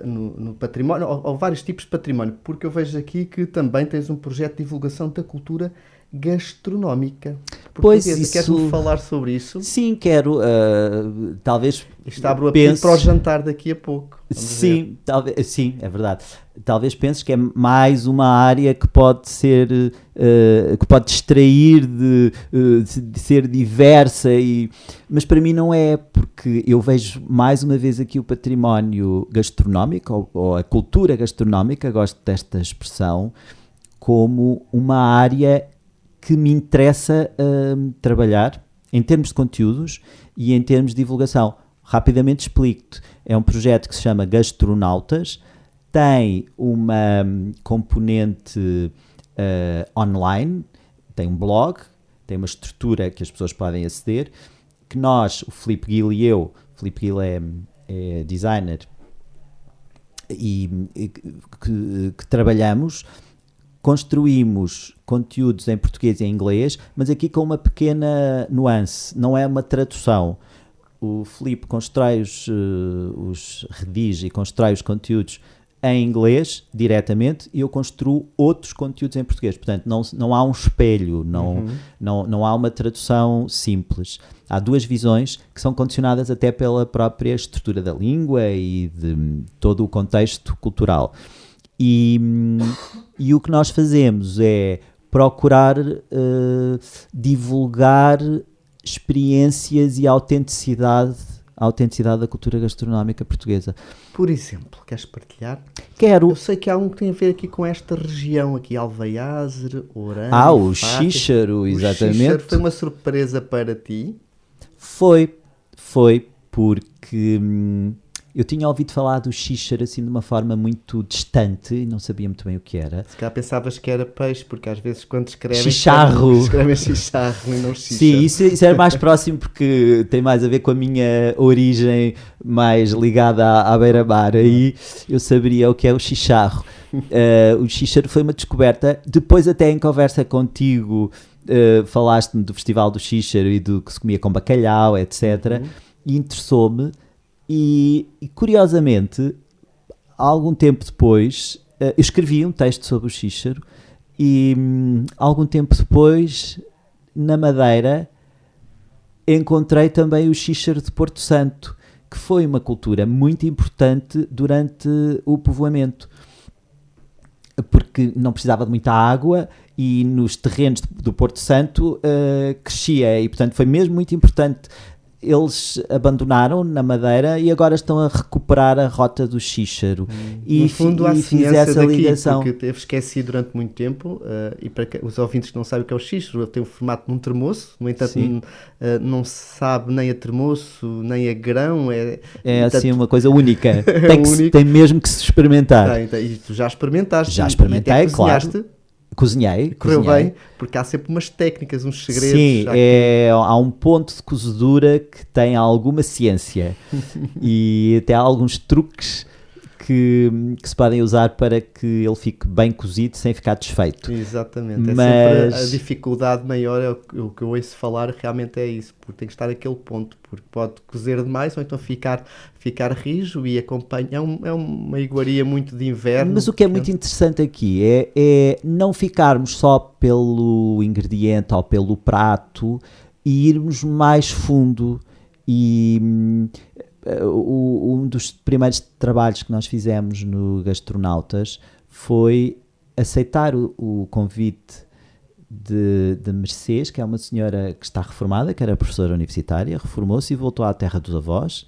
S1: no património, ou vários tipos de património, porque eu vejo aqui que também tens um projeto de divulgação da cultura gastronómica.
S2: Pois isso...
S1: Queres-me falar sobre isso?
S2: Sim, quero. Talvez...
S1: Isto abre o apetite para o jantar daqui a pouco.
S2: Sim, talvez, sim, é verdade. Talvez penses que é mais uma área que pode ser, que pode distrair de ser diversa, mas para mim não é, porque eu vejo mais uma vez aqui o património gastronómico, ou a cultura gastronómica, gosto desta expressão, como uma área que me interessa trabalhar em termos de conteúdos e em termos de divulgação. Rapidamente explico-te. É um projeto que se chama Gastronautas, tem uma componente online, tem um blog, tem uma estrutura que as pessoas podem aceder, que nós, o Filipe Gil e eu, o Filipe Gil é designer, e que trabalhamos, construímos conteúdos em português e em inglês, mas aqui com uma pequena nuance, não é uma tradução. O Filipe redige e constrói os conteúdos em inglês, diretamente, e eu construo outros conteúdos em português. Portanto, não há um espelho, não há uma tradução simples. Há duas visões que são condicionadas até pela própria estrutura da língua e de todo o contexto cultural. E o que nós fazemos é procurar divulgar experiências e a autenticidade da cultura gastronómica portuguesa.
S1: Por exemplo, queres partilhar?
S2: Quero.
S1: Eu sei que há um que tem a ver aqui com esta região aqui, Alveiazer, Orã.
S2: O Xíxaro, exatamente.
S1: O Xíxaro foi uma surpresa para ti?
S2: Foi porque eu tinha ouvido falar do Xíxaro assim de uma forma muito distante e não sabia muito bem o que era.
S1: Se calhar pensavas que era peixe, porque às vezes quando escrevem...
S2: Chicharro.
S1: Escrevem chicharro e não xíxaro.
S2: Sim, isso era mais próximo porque tem mais a ver com a minha origem mais ligada à beira-mar. Aí eu saberia o que é o chicharro. O Xíxaro foi uma descoberta. Depois até em conversa contigo falaste-me do Festival do Xíxaro e do que se comia com bacalhau, etc. E interessou-me. E curiosamente, algum tempo depois, eu escrevi um texto sobre o Xíxaro e algum tempo depois, na Madeira, encontrei também o Xíxaro de Porto Santo, que foi uma cultura muito importante durante o povoamento, porque não precisava de muita água e nos terrenos do Porto Santo crescia e, portanto, foi mesmo muito importante. Eles abandonaram na Madeira e agora estão a recuperar a rota do Xíxaro.
S1: No fundo, há
S2: fiz essa
S1: daqui,
S2: ligação.
S1: Porque teve esquecido durante muito tempo, e para os ouvintes que não sabem o que é o Xíxaro, ele tem o formato de um termoço, no entanto não se sabe nem a termoço, nem a grão. É
S2: portanto, assim uma coisa única. Tem mesmo que se experimentar.
S1: E tu já experimentaste.
S2: Já experimentei, claro. Cozinhei.
S1: Correu bem, porque há sempre umas técnicas, uns segredos.
S2: Sim, há um ponto de cozedura que tem alguma ciência e até há alguns truques que se podem usar para que ele fique bem cozido sem ficar desfeito.
S1: Exatamente, sempre a dificuldade maior, o que eu ouço falar realmente é isso, porque tem que estar aquele ponto, porque pode cozer demais ou então ficar rijo e acompanha, é uma iguaria muito de inverno.
S2: Mas o que é muito interessante aqui é não ficarmos só pelo ingrediente ou pelo prato e irmos mais fundo. E um dos primeiros trabalhos que nós fizemos no Gastronautas foi aceitar o convite de Mercês, que é uma senhora que está reformada, que era professora universitária, reformou-se e voltou à terra dos avós,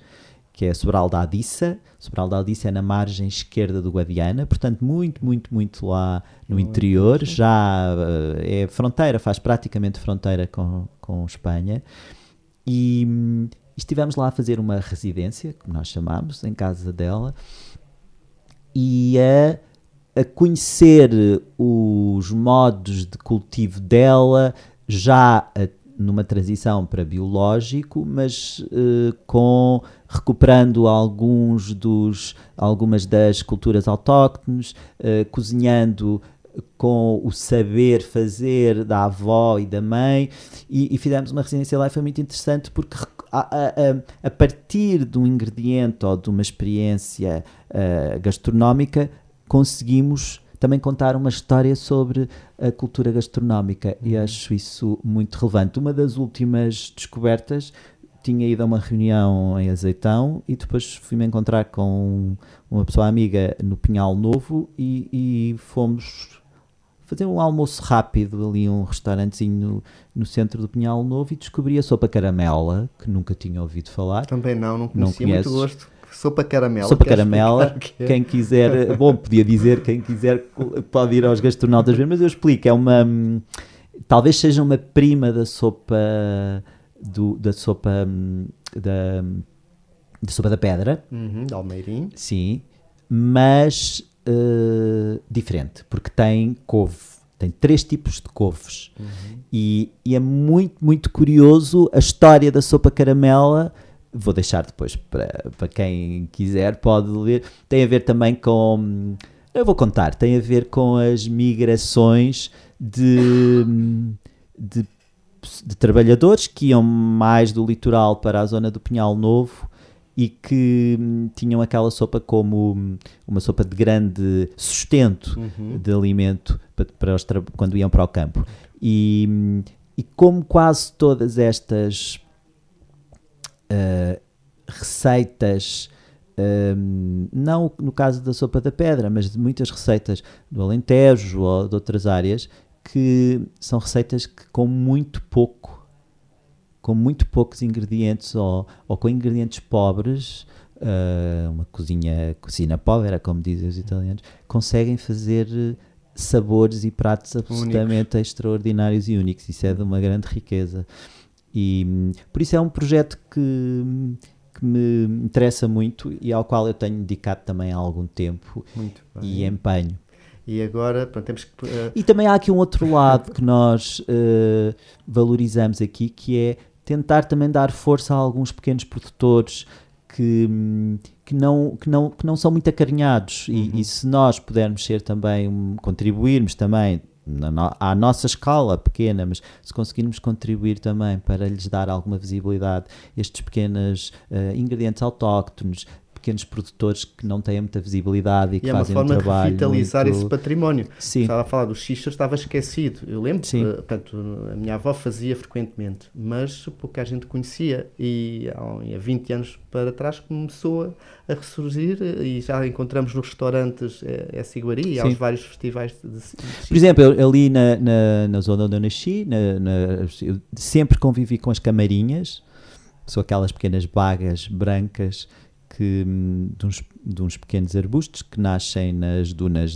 S2: que é Sobral da Adissa. Sobral da Adissa é na margem esquerda do Guadiana, portanto muito lá no interior, já é fronteira, faz praticamente fronteira com Espanha. E estivemos lá a fazer uma residência, como nós chamamos, em casa dela, e a conhecer os modos de cultivo dela, já numa transição para biológico, mas recuperando algumas das culturas autóctones, cozinhando com o saber fazer da avó e da mãe, e fizemos uma residência lá e foi muito interessante porque a partir de um ingrediente ou de uma experiência gastronómica conseguimos também contar uma história sobre a cultura gastronómica e acho isso muito relevante. Uma das últimas descobertas, tinha ido a uma reunião em Azeitão e depois fui-me encontrar com uma pessoa amiga no Pinhal Novo e fomos fazer um almoço rápido ali, um restaurantezinho no centro do Pinhal Novo, e descobri a sopa caramela, que nunca tinha ouvido falar.
S1: Também não conhecia, muito gosto. Sopa caramela.
S2: Sopa caramela, quem quiser, podia dizer, quem quiser pode ir aos Gastronautas ver, mas eu explico, talvez seja uma prima da sopa da sopa da pedra.
S1: De Almeirim.
S2: Sim, mas diferente, porque tem couve, tem 3 tipos de couves. E é muito, muito curioso a história da sopa caramela. Vou deixar depois para quem quiser, pode ler. Tem a ver também com... Eu vou contar. Tem a ver com as migrações de trabalhadores que iam mais do litoral para a zona do Pinhal Novo e que tinham aquela sopa como uma sopa de grande sustento de alimento quando iam para o campo. E como quase todas estas receitas, não no caso da sopa da pedra, mas de muitas receitas do Alentejo ou de outras áreas, que são receitas que com muito poucos ingredientes ou com ingredientes pobres, uma cocina povera, como dizem os italianos, conseguem fazer sabores e pratos absolutamente extraordinários e únicos. Isso é de uma grande riqueza. E por isso é um projeto que me interessa muito e ao qual eu tenho dedicado também há algum tempo e empenho.
S1: E agora, pronto, temos que...
S2: E também há aqui um outro lado que nós valorizamos aqui, que é tentar também dar força a alguns pequenos produtores que não são muito acarinhados. E se nós pudermos ser também, contribuirmos também à nossa escala pequena, mas se conseguirmos contribuir também para lhes dar alguma visibilidade, estes pequenos ingredientes autóctones, pequenos produtores que não têm muita visibilidade e que fazem um trabalho.
S1: É uma forma de revitalizar
S2: muito...
S1: esse património.
S2: Sim.
S1: Estava a falar dos xixas, estava esquecido. Eu lembro, portanto, a minha avó fazia frequentemente, mas pouca gente conhecia e há 20 anos para trás começou a ressurgir e já encontramos nos restaurantes essa iguaria e aos vários festivais de
S2: Por exemplo, ali na zona onde eu nasci, eu sempre convivi com as camarinhas, são aquelas pequenas bagas brancas de uns pequenos arbustos que nascem nas dunas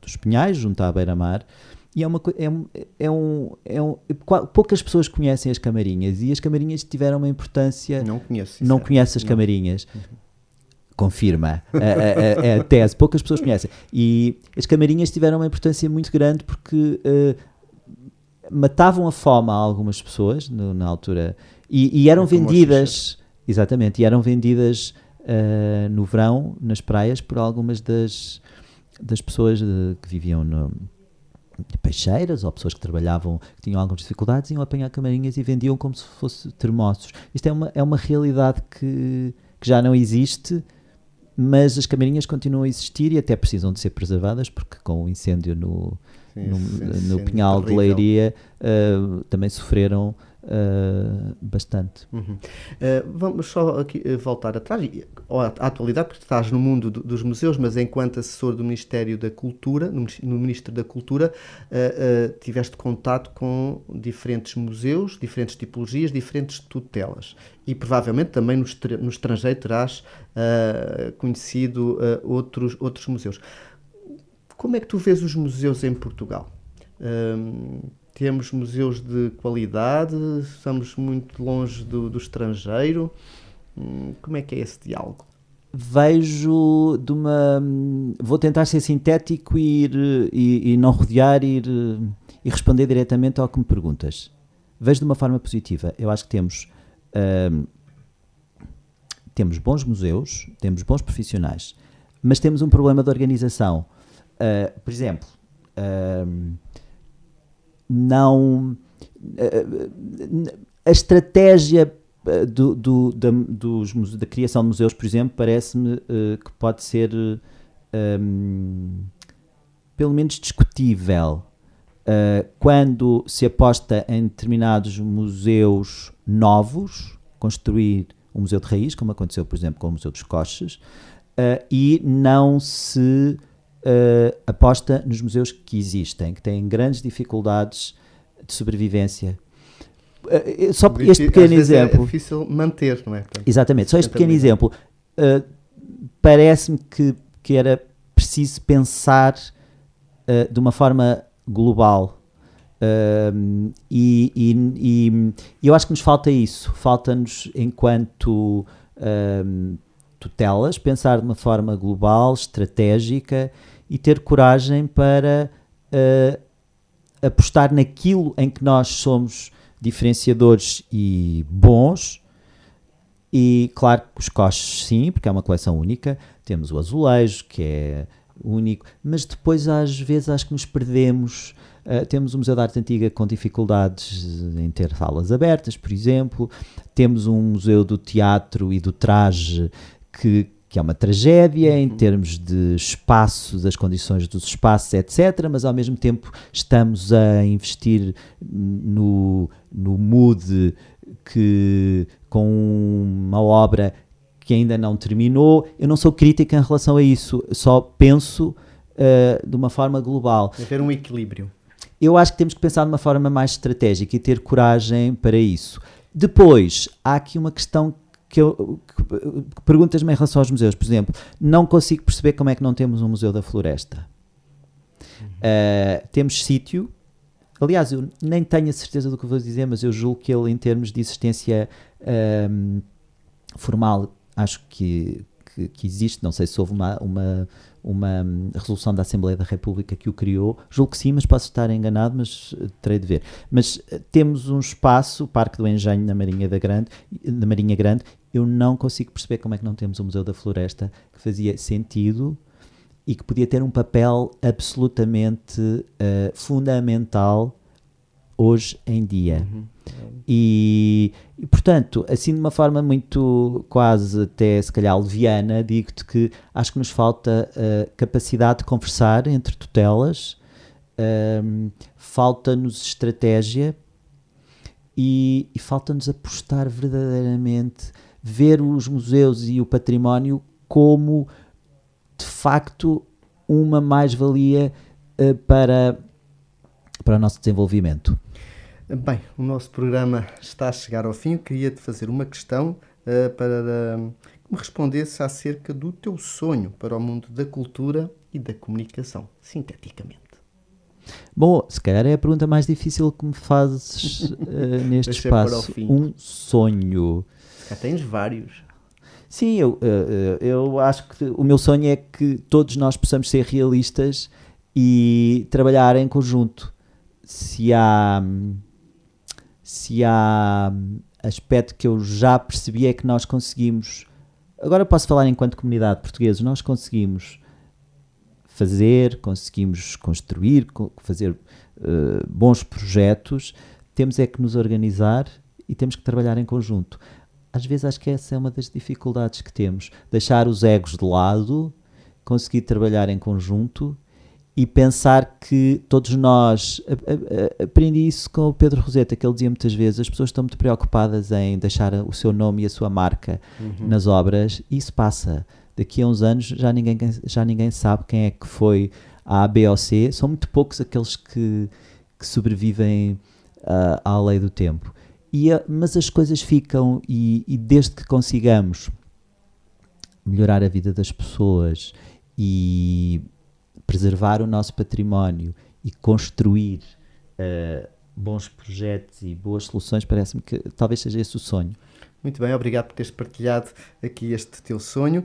S2: dos Pinhais, junto à beira-mar, e poucas pessoas conhecem as camarinhas, e as camarinhas tiveram uma importância... Não conheço as camarinhas. Confirma a tese, poucas pessoas conhecem. E as camarinhas tiveram uma importância muito grande porque matavam a fome a algumas pessoas na altura, e eram vendidas... Exatamente, e eram vendidas... no verão, nas praias, por algumas das pessoas que viviam peixeiras ou pessoas que trabalhavam, que tinham algumas dificuldades, iam apanhar camarinhas e vendiam como se fossem termossos. Isto é uma realidade que já não existe, mas as camarinhas continuam a existir e até precisam de ser preservadas, porque com o incêndio no Pinhal de Leiria também sofreram bastante.
S1: Vamos só aqui voltar atrás à atualidade, porque estás no mundo dos museus, mas enquanto assessor do Ministério da Cultura, no Ministro da Cultura, tiveste contato com diferentes museus, diferentes tipologias, diferentes tutelas, e provavelmente também no estrangeiro terás conhecido outros museus. Como é que tu vês os museus em Portugal? Temos museus de qualidade? Estamos muito longe do estrangeiro? Como é que é esse diálogo?
S2: Vejo vou tentar ser sintético e não rodear e responder diretamente ao que me perguntas. Vejo de uma forma positiva. Eu acho que temos bons museus, temos bons profissionais, mas temos um problema de organização. Por exemplo, a estratégia da criação de museus, por exemplo, parece-me que pode ser pelo menos discutível quando se aposta em determinados museus novos, construir um museu de raiz, como aconteceu, por exemplo, com o Museu dos Coches, e não se aposta nos museus que existem, que têm grandes dificuldades de sobrevivência. Só este pequeno exemplo.
S1: É difícil manter, não é? Portanto,
S2: exatamente, só este pequeno exemplo. Parece-me que era preciso pensar de uma forma global. E eu acho que nos falta isso. Falta-nos, enquanto tutelas, pensar de uma forma global, estratégica e ter coragem para apostar naquilo em que nós somos diferenciadores e bons. E claro que os Coches sim, porque é uma coleção única, temos o azulejo que é único, mas depois às vezes acho que nos perdemos Temos o Museu da Arte Antiga com dificuldades em ter salas abertas, por exemplo. Temos um Museu do Teatro e do Traje que é uma tragédia em termos de espaço, das condições dos espaços, etc., mas ao mesmo tempo estamos a investir no MUD com uma obra que ainda não terminou. Eu não sou crítica em relação a isso, só penso de uma forma global.
S1: Haver um equilíbrio.
S2: Eu acho que temos que pensar de uma forma mais estratégica e ter coragem para isso. Depois, há aqui uma questão que perguntas-me em relação aos museus. Por exemplo, não consigo perceber como é que não temos um Museu da Floresta. Temos sítio. Aliás, eu nem tenho a certeza do que vou dizer, mas eu julgo que ele, em termos de existência formal, acho que existe. Não sei se houve uma resolução da Assembleia da República que o criou. Julgo que sim, mas posso estar enganado, mas terei de ver. Mas temos um espaço, o Parque do Engenho na Marinha Grande. Eu não consigo perceber como é que não temos o Museu da Floresta, que fazia sentido e que podia ter um papel absolutamente fundamental hoje em dia. E, portanto, assim de uma forma muito quase até se calhar leviana, digo-te que acho que nos falta capacidade de conversar entre tutelas, falta-nos estratégia e falta-nos apostar verdadeiramente, ver os museus e o património como de facto uma mais-valia para o nosso desenvolvimento.
S1: Bem, o nosso programa está a chegar ao fim. Eu queria-te fazer uma questão para que me respondesse acerca do teu sonho para o mundo da cultura e da comunicação, sinteticamente.
S2: Bom, se calhar é a pergunta mais difícil que me fazes neste espaço. Um sonho.
S1: Já tens vários.
S2: Sim, eu acho que o meu sonho é que todos nós possamos ser realistas e trabalhar em conjunto. Se há aspecto que eu já percebi é que nós conseguimos, agora posso falar enquanto comunidade portuguesa, nós conseguimos conseguimos construir, fazer bons projetos, temos é que nos organizar e temos que trabalhar em conjunto. Às vezes acho que essa é uma das dificuldades que temos, deixar os egos de lado, conseguir trabalhar em conjunto e pensar que todos nós, aprendi isso com o Pedro Roseta, que ele dizia muitas vezes, as pessoas estão muito preocupadas em deixar o seu nome e a sua marca nas obras, e isso passa. Daqui a uns anos já ninguém sabe quem é que foi a A, B ou C, são muito poucos aqueles que sobrevivem à lei do tempo. Mas as coisas ficam, e desde que consigamos melhorar a vida das pessoas e preservar o nosso património e construir bons projetos e boas soluções, parece-me que talvez seja esse o sonho.
S1: Muito bem, obrigado por teres partilhado aqui este teu sonho.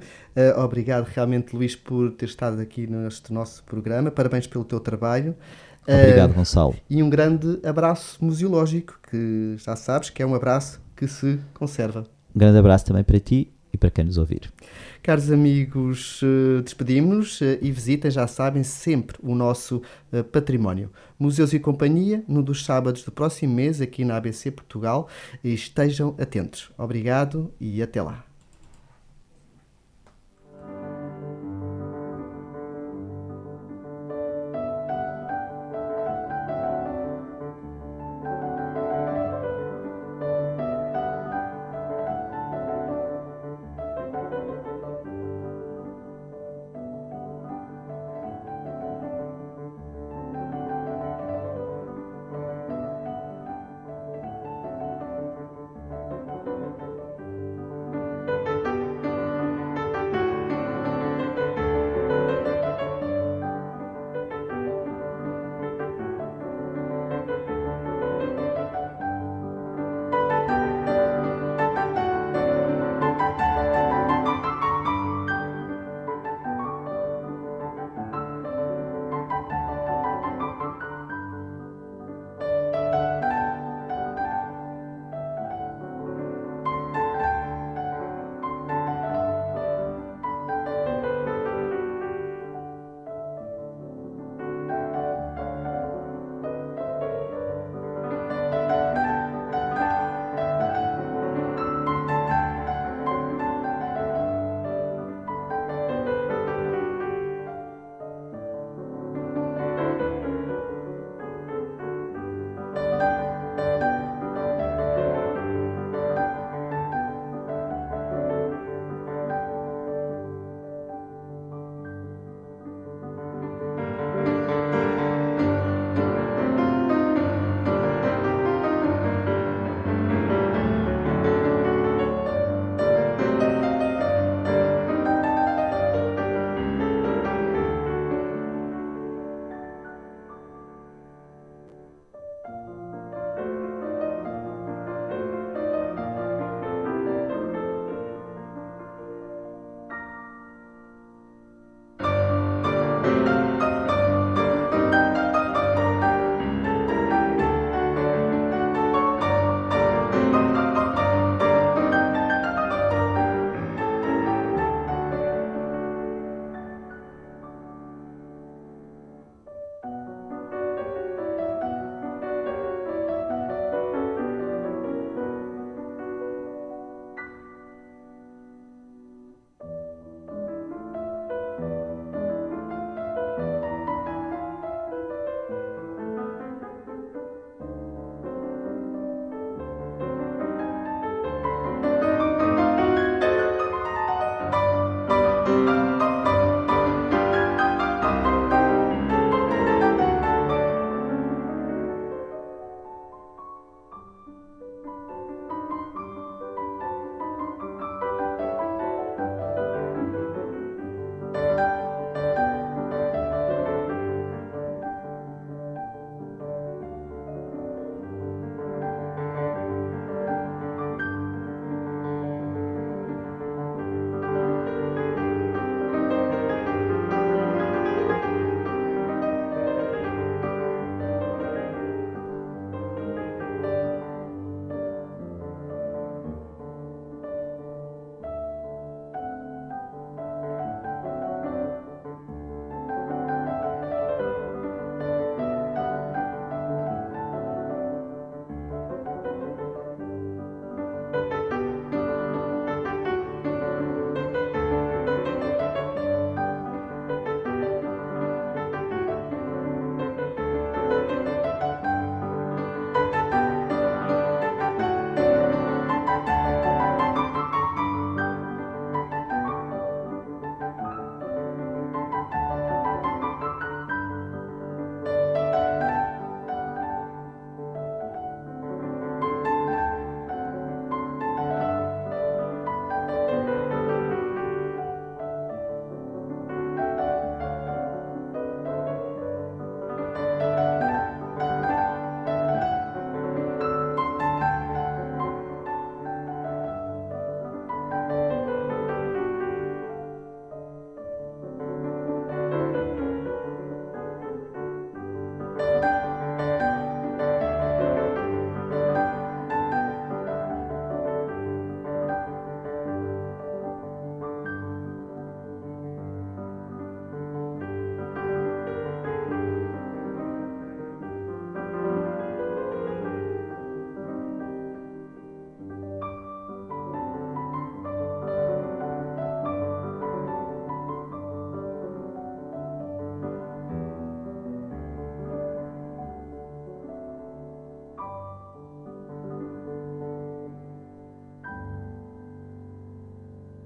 S1: Obrigado realmente, Luís, por ter estado aqui neste nosso programa. Parabéns pelo teu trabalho.
S2: Obrigado, Gonçalo.
S1: E um grande abraço museológico, que já sabes que é um abraço que se conserva.
S2: Um grande abraço também para ti e para quem nos ouvir.
S1: Caros amigos, despedimos-nos e visitem, já sabem, sempre o nosso património. Museus e Companhia, no dos sábados do próximo mês, aqui na ABC Portugal. E estejam atentos. Obrigado e até lá.